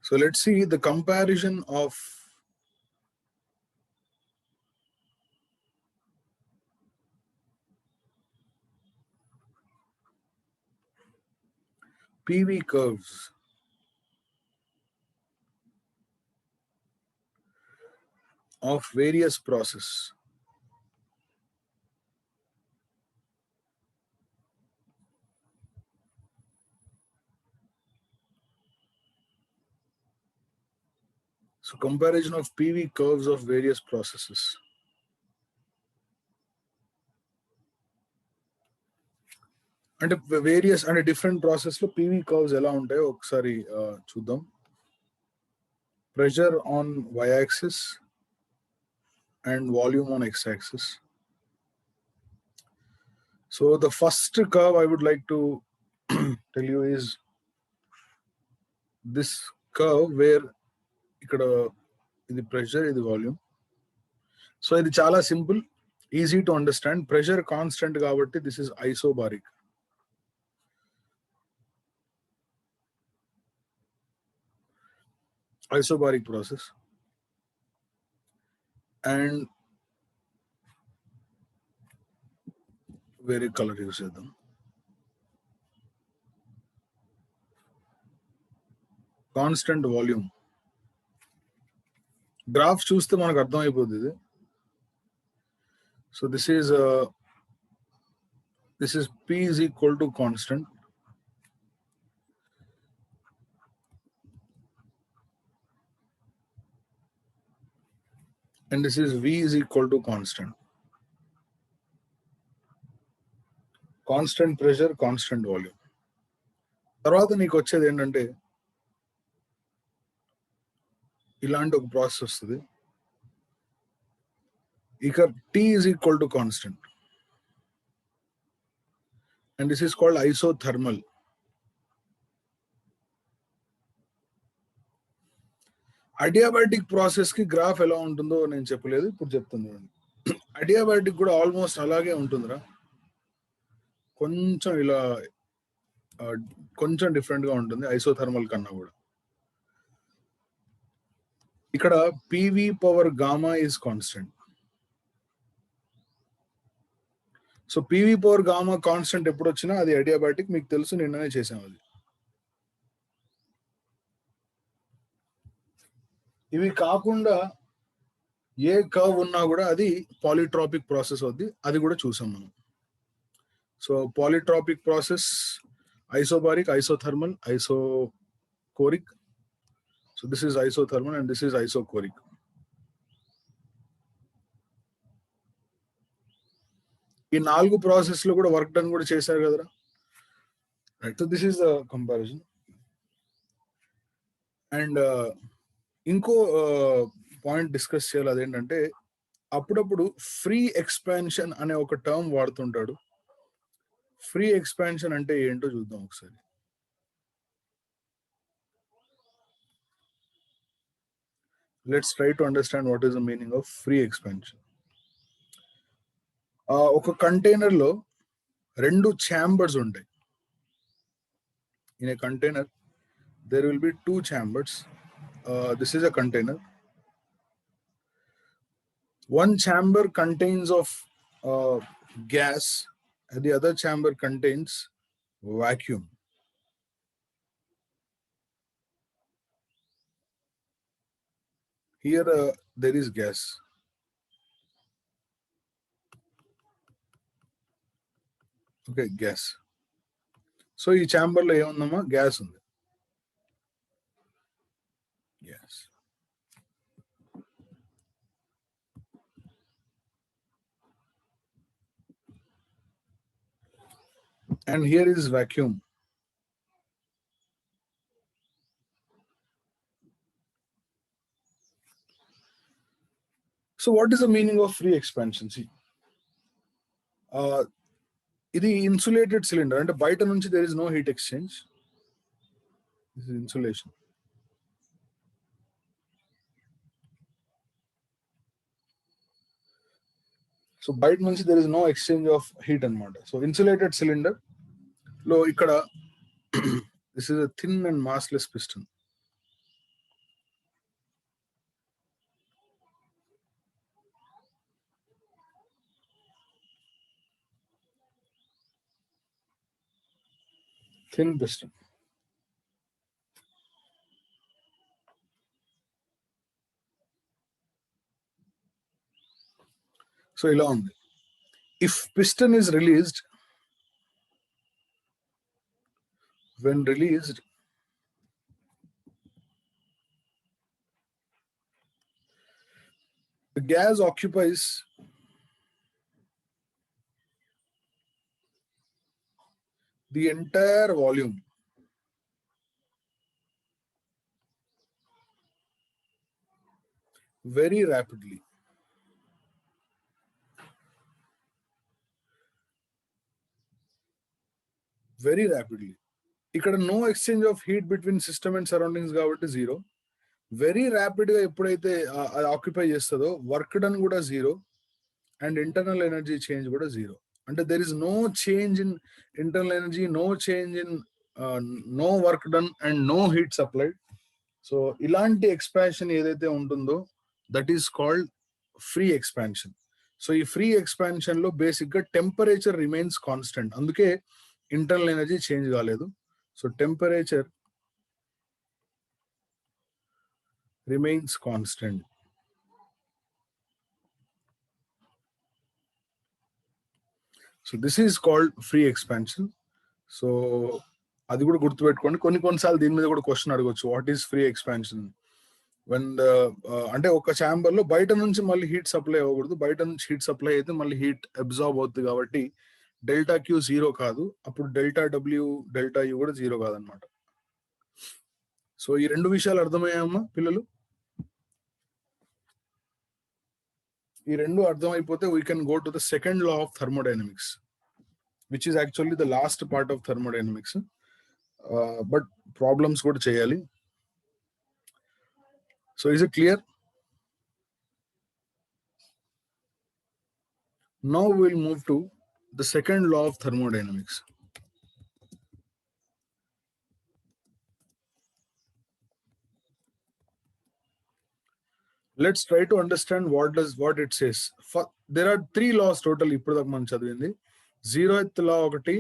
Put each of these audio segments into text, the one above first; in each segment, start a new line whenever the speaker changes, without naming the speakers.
So let's see the comparison of PV curves of various processes. So comparison of PV curves of various processes. And various and different process lo PV curves ela untayo okkasari chuddam. Pressure on y-axis and volume on x-axis. So the first curve I would like to tell you is this curve where ikkada idi pressure, idi volume. So ఇది చాలా simple, easy to understand. Pressure constant కాబట్టి this is isobaric. Isobaric process. And వేరే colour use చేద్దాం. Constant volume graph చూస్తే మనకు అర్థమైపోతుంది ఇది. So this is P is equal to constant, and this is V is equal to constant. Constant pressure, constant volume. తర్వాత నీకు వచ్చేది ఏంటంటే ఇలాంటి ఒక ప్రాసెస్ వస్తుంది. ఇక T is equal to constant, and this is called isothermal. Adiabatic process కి graph ఎలా ఉంటుందో నేను చెప్పలేదు, ఇప్పుడు చెప్తున్నాను. అడియాబాటిక్ కూడా ఆల్మోస్ట్ అలాగే ఉంటుందిరా, కొంచెం ఇలా కొంచెం డిఫరెంట్ గా ఉంటుంది ఐసోథర్మల్ కన్నా కూడా. ఇక్కడ PV power gamma is constant. So PV power gamma constant ఎప్పుడు వచ్చినా అది అడియాబాటిక్, మీకు తెలుసు, నిన్ననే చేసాం అది. ఇవి కాకుండా ఏ కర్వ్ ఉన్నా కూడా అది పాలిట్రాపిక్ ప్రాసెస్ అవుద్ది, అది కూడా చూసాం మనం. So polytropic process isobaric, isothermal, isochoric. So this is isothermal and this is isochoric. ఈ 4 ప్రాసెస్ లో కూడా వర్క్ డన్ కూడా చేశారు కదరా, right? So this is the comparison. And ఇంకో పాయింట్ డిస్కస్ చేయాలి, అదేంటంటే అప్పుడప్పుడు ఫ్రీ ఎక్స్పాన్షన్ అనే ఒక టర్మ్ వాడుతుంటాడు. ఫ్రీ ఎక్స్పాన్షన్ అంటే ఏంటో చూద్దాం ఒకసారి. Let's try to understand what is the meaning of free expansion. ఒక కంటైనర్ లో 2 chambers ఉంటాయి. In a container there will be 2 chambers. This is a container. One chamber contains of gas and the other chamber contains vacuum. Here there is gas. Okay, gas. So ఈ chamber లో ఏముందమ్మా, gas ఉంది. Yes. And here is vacuum. So what is the meaning of free expansion? See, ఇది insulated cylinder, అంటే బయట నుంచి there is no heat exchange. This is insulation. So బయట నుంచి there is no exchange of heat అన్నమాట. So insulated cylinder లో ఇక్కడ this is a thin and massless piston. thin piston. So ఇలా ఉంది. If piston is released, when released, the gas occupies the entire volume very rapidly. Very rapidly. ఇక్కడ no exchange of heat between system and surroundings కాబట్టి zero. Very rapid గా ఎప్పుడైతే అది occupy చేస్తుందో work done కూడా zero and internal energy change కూడా zero. అంటే there is no change in internal energy, no change in no work done and no heat supplied. So ఇలాంటి expansion ఏదైతే ఉంటుందో that is called free expansion. So ఈ free expansion లో basic గా temperature remains constant, అందుకే internal energy change కాలేదు. So temperature remains constant. So this is called free expansion. So అది కూడా గుర్తుపెట్టుకోండి. కొన్నిసార్లు దీని మీద కూడా క్వశ్చన్ అడగొచ్చు, what is free expansion. When అంటే ఒక ఛాంబర్ లో బయట నుంచి మళ్ళీ హీట్ సప్లై అవ్వకూడదు, బయట నుంచి హీట్ సప్లై అయితే మళ్ళీ హీట్ అబ్జార్బ్ అవుతుంది కాబట్టి డెల్టా క్యూ జీరో కాదు, అప్పుడు డెల్టా డబ్ల్యూ డెల్టా యూ కూడా జీరో కాదనమాట. సో ఈ రెండు విషయాలు అర్థమయ్యామా పిల్లలు? ఈ రెండు అర్థమైపోతే we can go to the second law of thermodynamics, which is actually the last part of thermodynamics. But problems కూడా చేయాలి. So is it clear? Now will move to the second law of thermodynamics. Let's try to understand what it says. There are three laws total ఇప్పుడు దాకా మనం చదివింది. 0th law ఒకటి,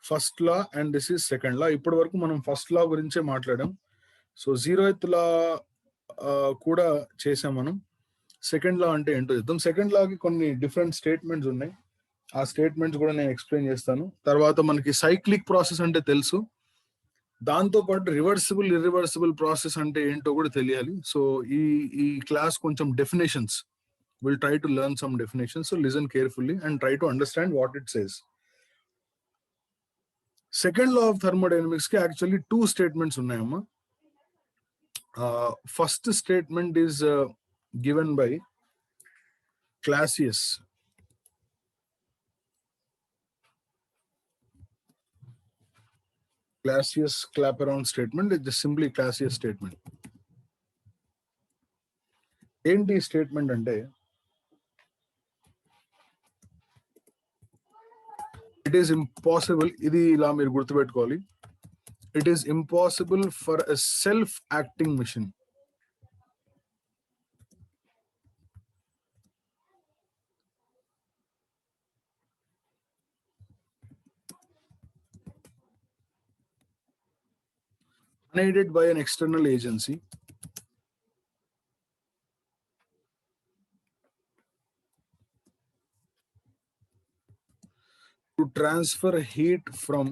first law and this is second లా. ఇప్పటి వరకు మనం first లా గురించే మాట్లాడాం. సో 0th లా కూడా చేసాం మనం. సెకండ్ లా అంటే ఏంటో చూద్దాం. సెకండ్ లాకి కొన్ని డిఫరెంట్ స్టేట్మెంట్స్ ఉన్నాయి, ఆ స్టేట్మెంట్స్ కూడా నేను ఎక్స్ప్లెయిన్ చేస్తాను. తర్వాత మనకి సైక్లిక్ ప్రాసెస్ అంటే తెలుసు, దాంతో పాటు రివర్సిబుల్ ఇర్రివర్సిబుల్ ప్రాసెస్ అంటే ఏంటో కూడా తెలియాలి. సో ఈ క్లాస్ కొంచెం definitions, will try to learn some definitions. So listen carefully and try to understand what it says. Second law of thermodynamics కి యాక్చువల్లీ టూ స్టేట్మెంట్స్ ఉన్నాయమ్మా. First statement is given by Clausius. Clausius Clapeyron statement is just simply Clausius statement. ఏంటి statement అంటే, it is impossible, ఇది ఇలా మీరు గుర్తుపెట్టుకోవాలి, it is impossible for a self acting machine unaided by an external agency to transfer heat from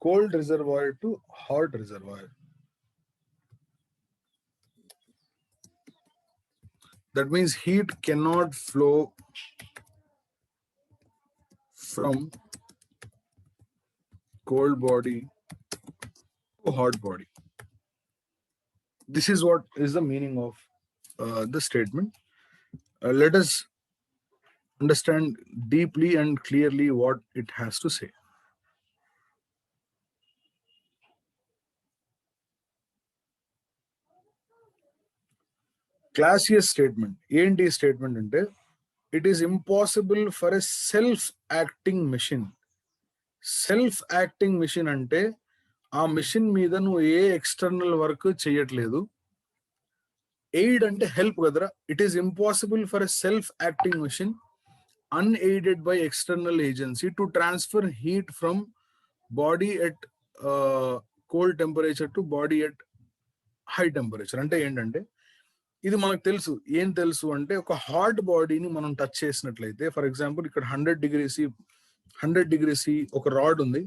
cold reservoir to hot reservoir. That means heat cannot flow from cold body to hot body. This is what is the meaning of the statement. Let us understand deeply and clearly what it has to say. Clausius statement, ఏంటి statement అంటే, it is impossible for a self-acting machine self acting machine అంటే ఆ machine మీద నువ్వు ఏ external work చేయట్లేదు. Aid అంటే help కదరా. It is impossible for a self acting machine unaided by external agency to transfer heat from body at cold temperature to body at high temperature. అంటే ఏంటంటే ఇది మనకు తెలుసు. ఏం తెలుసు అంటే ఒక హాట్ బాడీని మనం టచ్ చేసినట్లయితే, ఫర్ ఎగ్జాంపుల్ ఇక్కడ 100 డిగ్రీస్ ఒక రాడ్ ఉంది.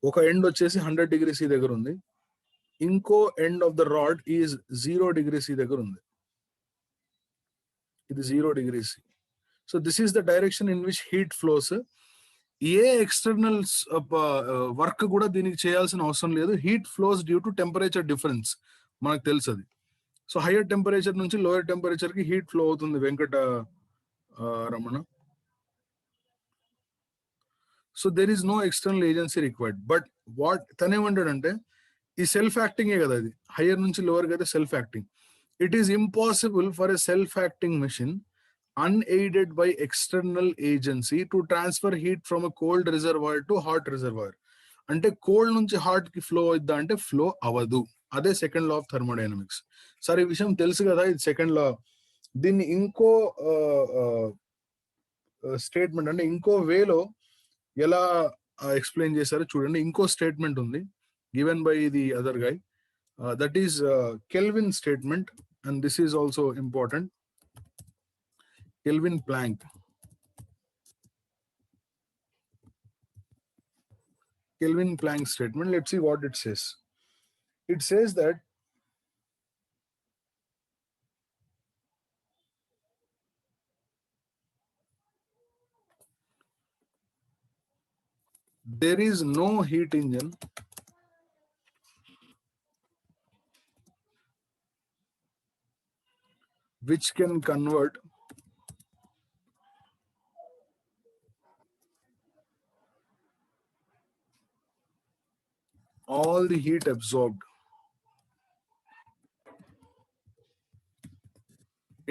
ఒక ఎండ్ వచ్చేసి 100 డిగ్రీస్ దగ్గర ఉంది. ఇంకో end of the rod is 0 degrees దగ్గర ఉంది. ఇది 0 degrees. So this is the direction in which heat flows. A external work కూడా దీనికి చేయాల్సిన అవసరం లేదు. Heat flows due to temperature difference, మనకు తెలుసు అది. సో హైయర్ టెంపరేచర్ నుంచి లోయర్ టెంపరేచర్ కి హీట్ ఫ్లో అవుతుంది Venkata Ramana. So there is no external agency required. But what తనేమంటాడంటే ఈ సెల్ఫ్ యాక్టింగే కదా, అది హైయర్ నుంచి లోవర్ అయితే self acting. It is impossible for a self acting machine unaided by external agency to transfer heat from a cold reservoir to hot reservoir. అంటే cold నుంచి hot కి ఫ్లో అవుద్దా అంటే ఫ్లో అవ్వదు. అదే second law of thermodynamics. Sir ఈ విషయం తెలుసు కదా, ఇది సెకండ్ లా. దీన్ని ఇంకో స్టేట్మెంట్ అంటే ఇంకో వేలో ఎలా ఎక్స్ప్లెయిన్ చేశారో చూడండి. ఇంకో స్టేట్మెంట్ ఉంది given by the other guy, that is kelvin statement, and this is also important. Kelvin Planck. Kelvin Planck statement. Let's see what it says. It says that there is no heat engine which can convert all the heat absorbed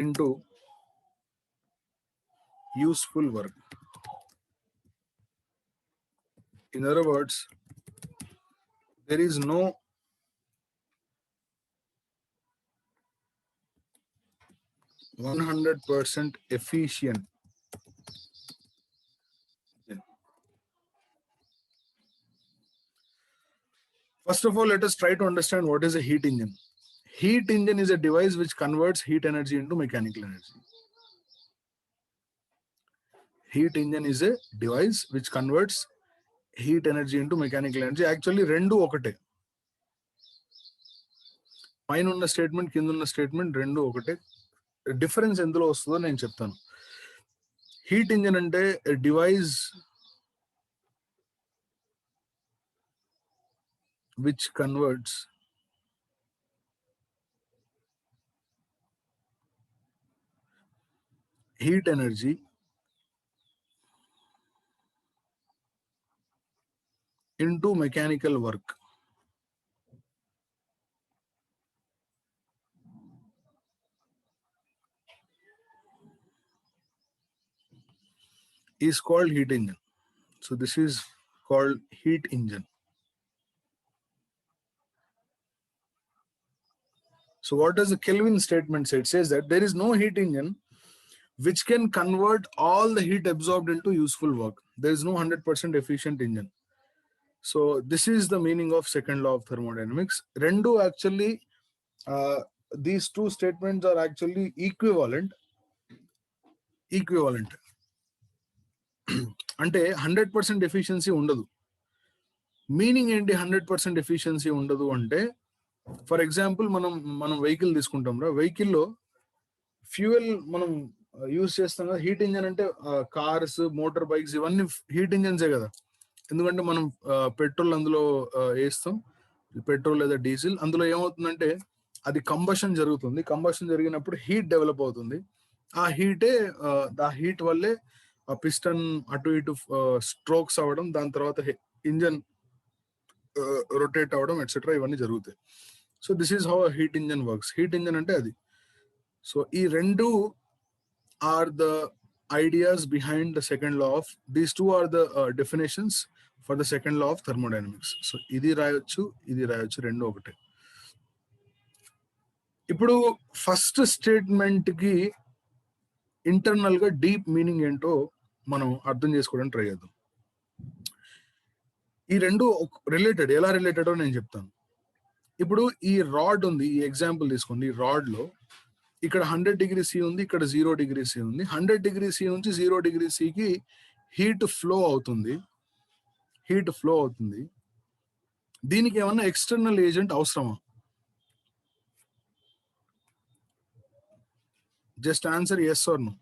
into useful work. In other words, there is no 100% efficient First of all, let us try to understand what is a heat engine. Heat engine is a device which converts heat energy into mechanical energy. Heat engine is a device which converts heat energy into mechanical energy. Actually, rendu okate. Pine unna statement, కింద ఉన్న statement రెండు ఒకటే. Difference ఎందులో వస్తుందో నేను చెప్తాను. Heat engine అంటే device which converts heat energy into mechanical work. Is called heat engine. So this is called heat engine. So what does the Kelvin statement say? It says that there is no heat engine which can convert all the heat absorbed into useful work. There is no 100% efficient engine. So this is the meaning of second law of thermodynamics. Rendu actually, these two statements are actually equivalent. అంటే 100% efficiency ఉండదు. Meaning ఏంటి 100% efficiency ఉండదు అంటే, for example మనం vehicle తీసుకుంటాం రా, వెహికల్లో fuel మనం యూజ్ చేస్తాం కదా. హీట్ ఇంజన్ అంటే కార్స్, మోటార్ బైక్స్ ఇవన్నీ హీట్ ఇంజన్సే కదా. ఎందుకంటే మనం పెట్రోల్ అందులో వేస్తాం, పెట్రోల్ లేదా డీజిల్. అందులో ఏమవుతుందంటే అది కంబషన్ జరుగుతుంది. కంబషన్ జరిగినప్పుడు హీట్ డెవలప్ అవుతుంది. ఆ హీట్ వల్లే ఆ పిస్టన్ అటు ఇటు స్ట్రోక్స్ అవ్వడం, దాని తర్వాత ఇంజన్ రొటేట్ అవ్వడం ఎట్సెట్రా ఇవన్నీ జరుగుతాయి. So this is how heat engine works. Heat engine అంటే అది. సో ఈ రెండు are the ideas behind the second law of these two are the definitions for the second law of thermodynamics. So ఇది రాయొచ్చు, ఇది రాయొచ్చు, రెండు ఒకటే. ఇప్పుడు ఫస్ట్ స్టేట్మెంట్ కి ఇంటర్నల్ గా డీప్ మీనింగ్ ఏంటో మనం అర్థం చేసుకోవడానికి ట్రై చేద్దాం. ఈ రెండు రిలేటెడ్, ఎలా రిలేటెడో నేను చెప్తాను. ఇప్పుడు ఈ రాడ్ ఉంది, ఈ ఎగ్జాంపుల్ తీసుకోండి. ఈ రాడ్ లో ఇక్కడ 100 డిగ్రీ సి ఉంది, ఇక్కడ 0 డిగ్రీ సి ఉంది. 100 డిగ్రీ సి నుంచి 0 డిగ్రీ సికి హీట్ ఫ్లో అవుతుంది, హీట్ ఫ్లో అవుతుంది. దీనికి ఏమన్నా ఎక్స్టర్నల్ ఏజెంట్ అవసరమా? Just answer yes or no.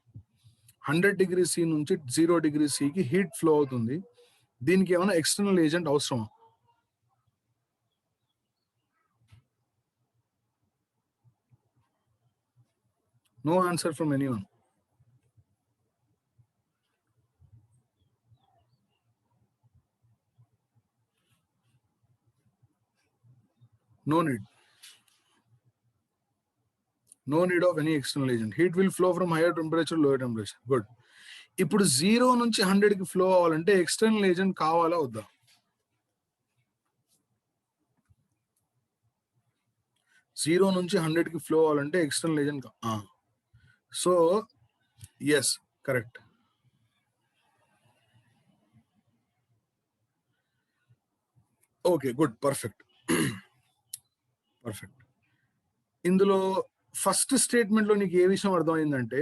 100 degree C నుంచి 0 డిగ్రీ సికి హీట్ ఫ్లో అవుతుంది. దీనికి ఏమైనా ఎక్స్టర్నల్ ఏజెంట్ అవసరమా? No answer from anyone. No need. No need of any external agent. Heat will flow from higher temperature to lower temperature. Good. ఇప్పుడు 0 నుంచి 100 కి flow అవ్వాలంటే ఎక్స్టర్నల్ ఏజెంట్ కావాలా వద్దా? 0 నుంచి 100 కి ఫ్లో అవ్వాలంటే external agent. So yes, correct. Okay, good, perfect. Perfect. ఇందులో ఫస్ట్ స్టేట్మెంట్ లో నీకు ఏ విషయం అర్థమైందంటే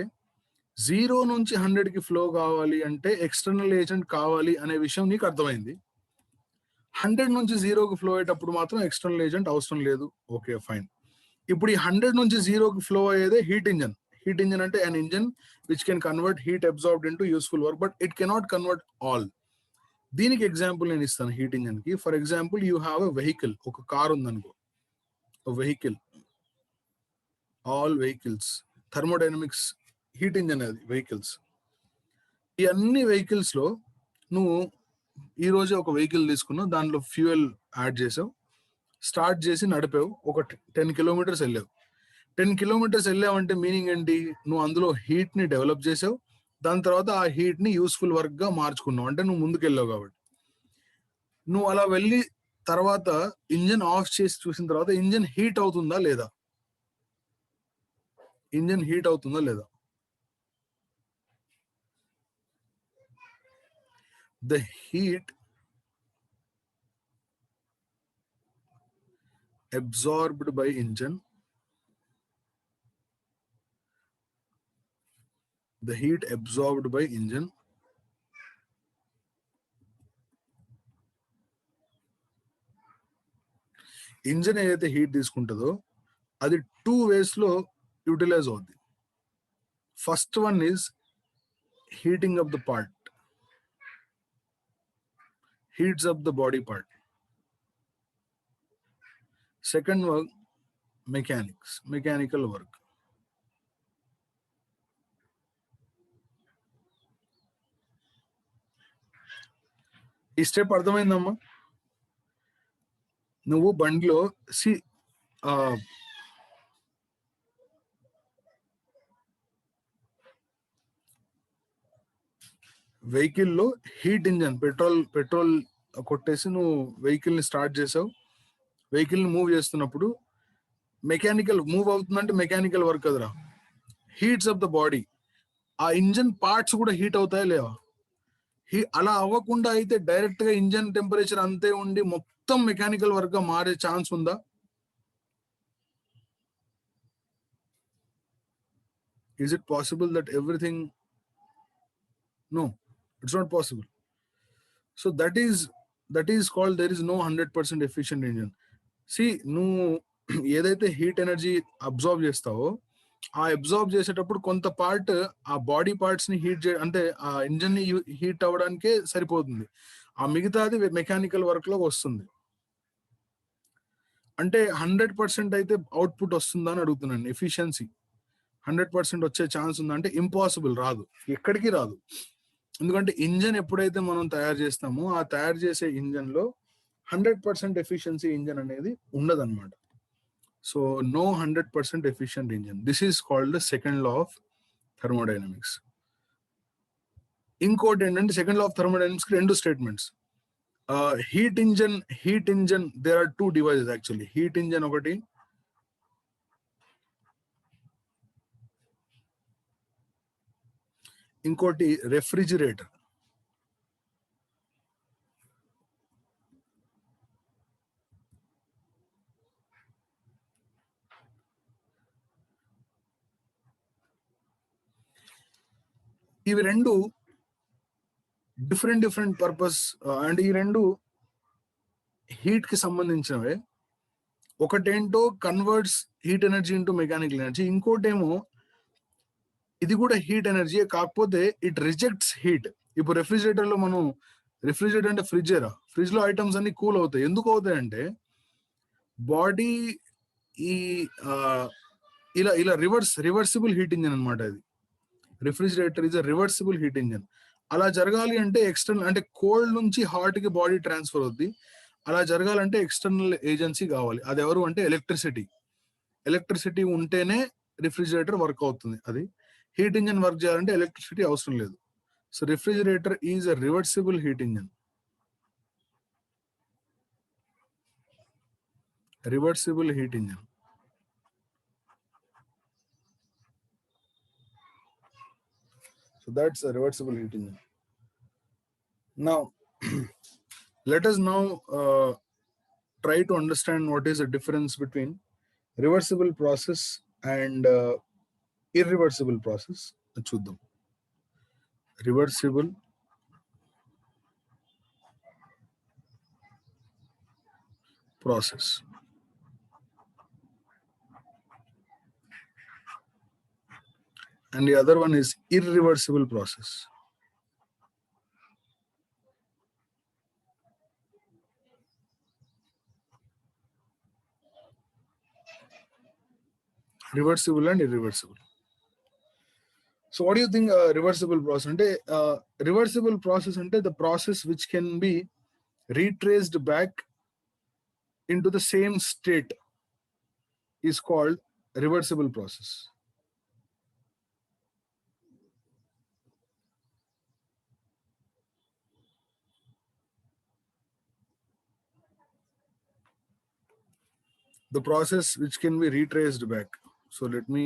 0 నుంచి 100 కి ఫ్లో కావాలి అంటే ఎక్స్టర్నల్ ఏజెంట్ కావాలి అనే విషయం నీకు అర్థమైంది. 100 నుంచి 0కి ఫ్లో అయ్యేటప్పుడు మాత్రం ఎక్స్టర్నల్ ఏజెంట్ అవసరం లేదు. Okay, fine. ఇప్పుడు ఈ 100 నుంచి 0కి ఫ్లో అయ్యేదే హీట్ ఇంజన్. హీట్ ఇంజన్ అంటే an engine which can convert heat absorbed into useful work, but it cannot convert all. దీనికి ఎగ్జాంపుల్ నేను ఇస్తాను హీట్ ఇంజన్ కి. For example you have a vehicle, ఒక కార్ ఉందనుకో, vehicle, all vehicles, thermodynamics heat engine అది vehicles. ఈ అన్ని vehicles లో నువ్వు ఈ రోజే ఒక వెహికల్ తీసుకున్నావు, దాంట్లో ఫ్యూయల్ యాడ్ చేసావు, స్టార్ట్ చేసి నడిపావు, ఒక 10 కిలోమీటర్స్ వెళ్ళావు. 10 కిలోమీటర్స్ వెళ్ళావంటే మీనింగ్ ఏంటి? నువ్వు అందులో హీట్ ని డెవలప్ చేసావు, దాని తర్వాత ఆ హీట్ ని యూస్ఫుల్ వర్క్ గా మార్చుకున్నావు, అంటే నువ్వు ముందుకు వెళ్ళావు కాబట్టి. నువ్వు అలా వెళ్ళి తర్వాత ఇంజన్ ఆఫ్ చేసి చూసిన తర్వాత ఇంజన్ హీట్ అవుతుందా లేదా? ఇంజన్ హీట్ అవుతుందా లేదా? The heat absorbed by engine, the heat absorbed by engine engine ఏదైతే హీట్ తీసుకుంటుందో అది 2 ways లో యూటిలైజ్ అవుద్ది. First one is heating up the part, heats up the body part. Second work, mechanics, mechanical work. ఈ step అర్థమైందమ్మా? నువ్వు బండిలో వెహికల్లో హీట్ ఇంజన్, పెట్రోల్ కొట్టేసి నువ్వు వెహికల్ ని స్టార్ట్ చేసావు. వెహికల్ ని మూవ్ చేస్తున్నప్పుడు మెకానికల్ మూవ్ అవుతుందంటే మెకానికల్ వర్క్ కదరా, హీట్స్ ఆఫ్ ద బాడీ. ఆ ఇంజన్ పార్ట్స్ కూడా హీట్ అవుతాయా లేవా? అలా అవ్వకుండా అయితే డైరెక్ట్ గా ఇంజన్ టెంపరేచర్ అంతే ఉండి మొత్తం మెకానికల్ వర్క్ గా మారే ఛాన్స్ ఉందా? Is it possible that everything? No, it's not possible. So that is called there is no 100% efficient engine. See, నువ్వు ఏదైతే హీట్ ఎనర్జీ అబ్జార్బ్ చేస్తావో ఆ అబ్జార్బ్ చేసేటప్పుడు కొంత పార్ట్ ఆ బాడీ పార్ట్స్ ని హీట్ అంటే ఆ ఇంజన్ ని హీట్ అవ్వడానికే సరిపోతుంది. ఆ మిగతాది మెకానికల్ వర్క్ లో వస్తుంది. అంటే 100% అయితే అవుట్పుట్ వస్తుందా అని అడుగుతున్నాను. ఎఫిషియన్సీ 100% వచ్చే ఛాన్స్ ఉందా అంటే ఇంపాసిబుల్, రాదు, ఎక్కడికి రాదు. ఎందుకంటే ఇంజన్ ఎప్పుడైతే మనం తయారు చేస్తామో ఆ తయారు చేసే ఇంజన్ లో 100% ఎఫిషియన్సీ ఇంజన్ అనేది ఉండదన్నమాట. So no 100% efficient engine. This is called the second law of thermodynamics. ఇంకోటి ఏంటంటే సెకండ్ లా ఆఫ్ థర్మోడైనమిక్స్ కి 2 statements. heat engine, there are two devices actually. Heat engine ఒకటి, ఇంకోటి రెఫ్రిజిరేటర్. ఇవి రెండు డిఫరెంట్ పర్పస్, అండ్ ఈ రెండు హీట్ కి సంబంధించినవే. ఒకటేంటో converts heat energy into mechanical energy, ఇంకోటేమో ఇది కూడా హీట్ ఎనర్జీ, కాకపోతే ఇట్ రిజెక్ట్స్ హీట్. ఇప్పుడు రెఫ్రిజిరేటర్ లో మనం, రెఫ్రిజిరేటర్ అంటే ఫ్రిడ్జ్ లో ఐటమ్స్ అన్ని కూల్ అవుతాయి. ఎందుకు అవుతాయి అంటే బాడీ ఈ ఇలా రివర్సిబుల్ హీట్ ఇంజిన్ అనమాట అది. Refrigerator is a reversible heat engine. అలా జరగాలి అంటే ఎక్స్టర్నల్, అంటే కోల్డ్ నుంచి హాట్ కి బాడీ ట్రాన్స్ఫర్ అవుద్ది. అలా జరగాలంటే ఎక్స్టర్నల్ ఏజెన్సీ కావాలి. అది ఎవరు అంటే ఎలక్ట్రిసిటీ ఉంటేనే రిఫ్రిజిరేటర్ వర్క్ అవుతుంది. అది హీట్ ఇంజిన్ వర్క్ చేయాలంటే ఎలక్ట్రిసిటీ అవసరం లేదు. So refrigerator is a reversible heat engine. Reversible heat engine. So that's a reversible heat engine. Now, let us now try to understand what is the difference between reversible process and irreversible process. చూద్దాం. Reversible process and the other one is irreversible process. Reversible and irreversible. So what do you think reversible process ante? Reversible process ante the process which can be retraced back into the same state is called reversible process. The process which can be retraced back. So let me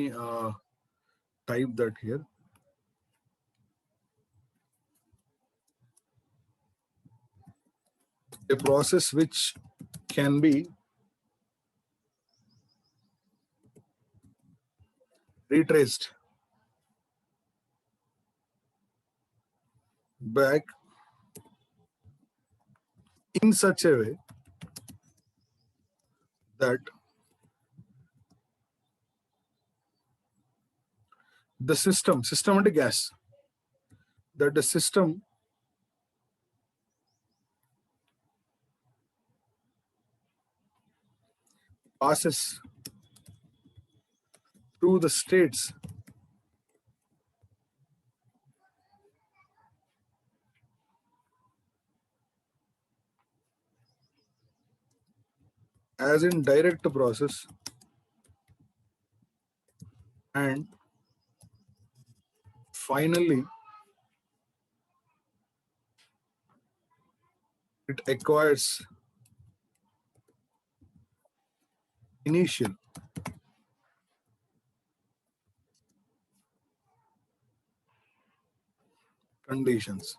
type that here. A process which can be retraced back in such a way that the system and the gas, that the system passes through the states as in direct process and finally it acquires initial conditions.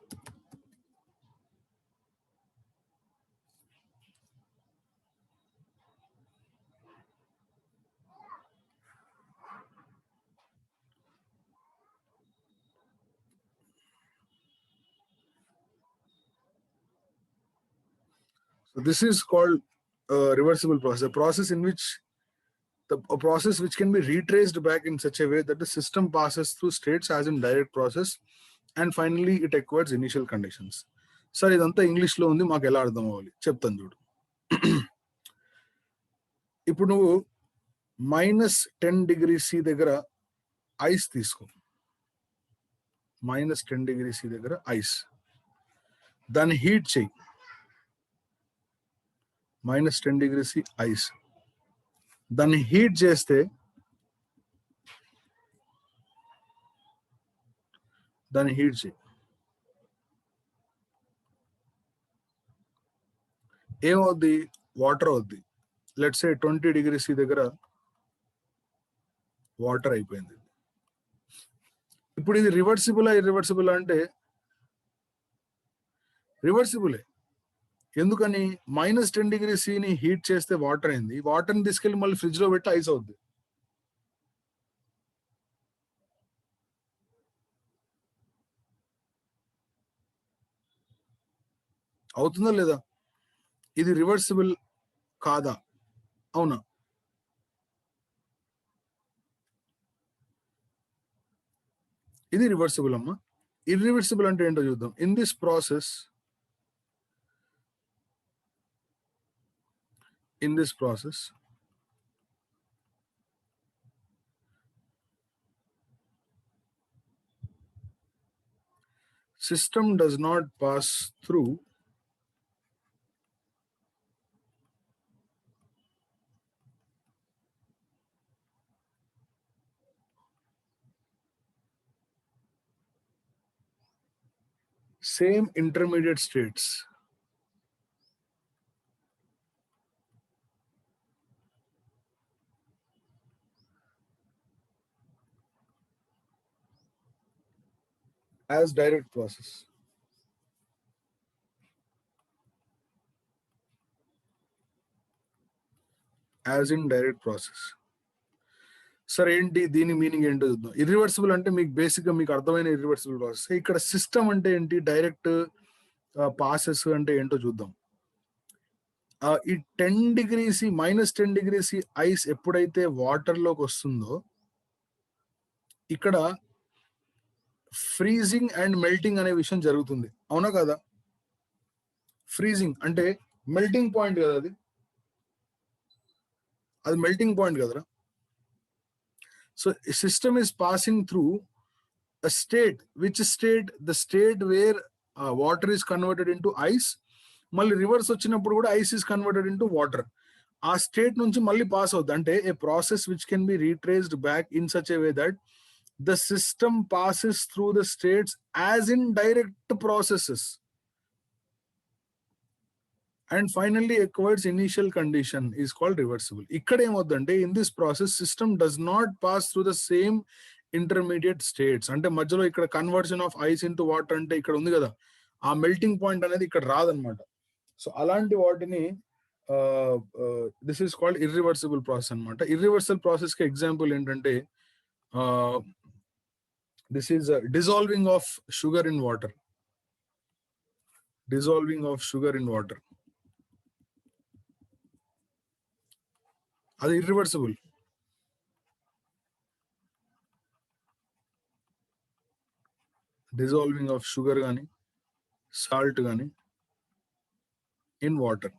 So this is called reversible process, a process in which a process which can be retraced back in such a way that the system passes through states as in direct process and finally it acquires initial conditions. Sir ఇదంతా English లో ఉంది, మాకు ఎలా అర్థం అవ్వాలి చెప్తాను చూడు. ఇప్పుడు నువ్వు -10°C దగ్గర ఐస్ తీసుకో. -10°C దగ్గర ఐస్, దాన్ని హీట్ చేయి. -10°C ఐస్, దాన్ని హీట్ చేస్తే దాన్ని హీట్ చేయి. ఏమవుద్ది, వాటర్ అవుద్ది. లెట్స్ సే 20 degrees దగ్గర వాటర్ అయిపోయింది. ఇప్పుడు ఇది రివర్సిబుల్ ఇర్రివర్సిబుల్ అంటే రివర్సిబులే. ఎందుకని, -10 degrees ని హీట్ చేస్తే వాటర్ అయింది, వాటర్ని తీసుకెళ్లి మళ్ళీ ఫ్రిడ్జ్ లో పెట్టి ఐస్ అవుద్ది. అవుతుందా లేదా? ఇది రివర్సిబుల్ కాదా? అవునా? ఇది రివర్సిబుల్ అమ్మా. ఇర్రివర్సిబుల్ అంటే ఏంటో చూద్దాం. In this process system does not pass through same intermediate states as direct process. As in direct process. సరే, ఏంటి దీని మీనింగ్ ఏంటో చూద్దాం. ఇర్రివర్సిబుల్ అంటే మీకు బేసిక్ గా మీకు అర్థమైన ఇర్రివర్సిబుల్ ప్రాసెస్. ఇక్కడ సిస్టమ్ అంటే ఏంటి, డైరెక్ట్ పాసెస్ అంటే ఏంటో చూద్దాం. ఈ -10 degrees ఐస్ ఎప్పుడైతే వాటర్ లోకి వస్తుందో, ఇక్కడ ఫ్రీజింగ్ అండ్ మెల్టింగ్ అనే విషయం జరుగుతుంది. అవునా కదా? ఫ్రీజింగ్ అంటే మెల్టింగ్ పాయింట్ కదా, అది మెల్టింగ్ పాయింట్ కదరా. So system is passing through a state. Which state? The state where water is converted into ice. మళ్ళీ రివర్స్ వచ్చినప్పుడు కూడా ice is converted into water. ఆ స్టేట్ నుంచి మళ్ళీ పాస్ అవుతుంది. అంటే a process which can be retraced back in such a way that the system passes through the states as in direct processes and finally acquires initial condition is called reversible. ఇక్కడ ఏమవుతుందంటే, in this process system does not pass through the same intermediate states. అంటే మధ్యలో ఇక్కడ conversion of ice into water అంటే ఇక్కడ ఉంది కదా, ఆ మెల్టింగ్ పాయింట్ అనేది ఇక్కడ రాదనమాట. సో అలాంటి వాటిని this is called irreversible process అనమాట. ఇర్రివర్సల్ ప్రాసెస్ కి ఎగ్జాంపుల్ ఏంటంటే, this is dissolving of sugar in water. Dissolving of sugar in water. అది irreversible. Dissolving of sugar గాని salt గాని in water.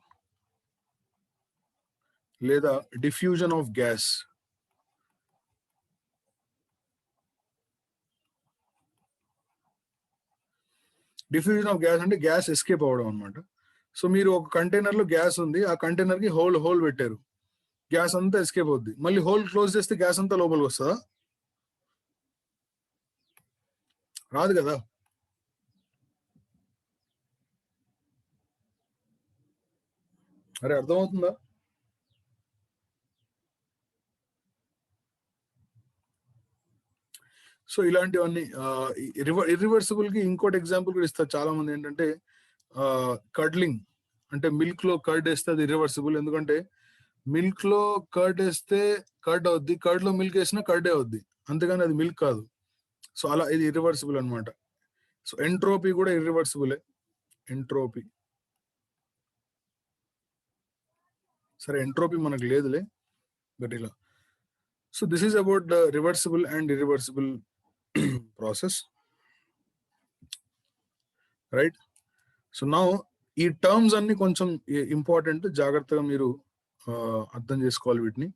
లేదా diffusion of gas. Diffusion of gas అంటే gas escape అవ్వడం అనమాట. సో మీరు ఒక కంటైనర్ లో గ్యాస్ ఉంది, ఆ కంటైనర్ కి హోల్ పెట్టారు, గ్యాస్ అంతా ఎస్కేప్ అవుద్ది. మళ్ళీ హోల్ క్లోజ్ చేస్తే గ్యాస్ అంతా లోపలికి వస్తుందా? రాదు కదా. అరే అర్థమవుతుందా? సో ఇలాంటివన్నీ ఇర్రివర్సిబుల్ కి ఇంకోటి ఎగ్జాంపుల్ కూడా ఇస్తారు చాలా మంది. ఏంటంటే కర్డ్లింగ్ అంటే మిల్క్ లో కర్డ్ వేస్తే అది ఇర్రివర్సిబుల్. ఎందుకంటే మిల్క్ లో కర్డ్ వేస్తే కర్డ్ అవుద్ది, కర్డ్ లో మిల్క్ వేసినా కర్డే అవుద్ది, అంతేగాని అది మిల్క్ కాదు. సో అలా ఇది ఇర్రివర్సిబుల్ అనమాట. సో ఎంట్రోపీ కూడా ఇర్రివర్సిబులే. ఎంట్రోపీ, సరే ఎంట్రోపీ మనకు లేదులే, బట్ ఇలా. So this is about the reversible and irreversible process, right? So now ఈ టర్మ్స్ అన్ని కొంచెం ఇంపార్టెంట్, జాగ్రత్తగా మీరు అర్థం చేసుకోవాలి వీటిని.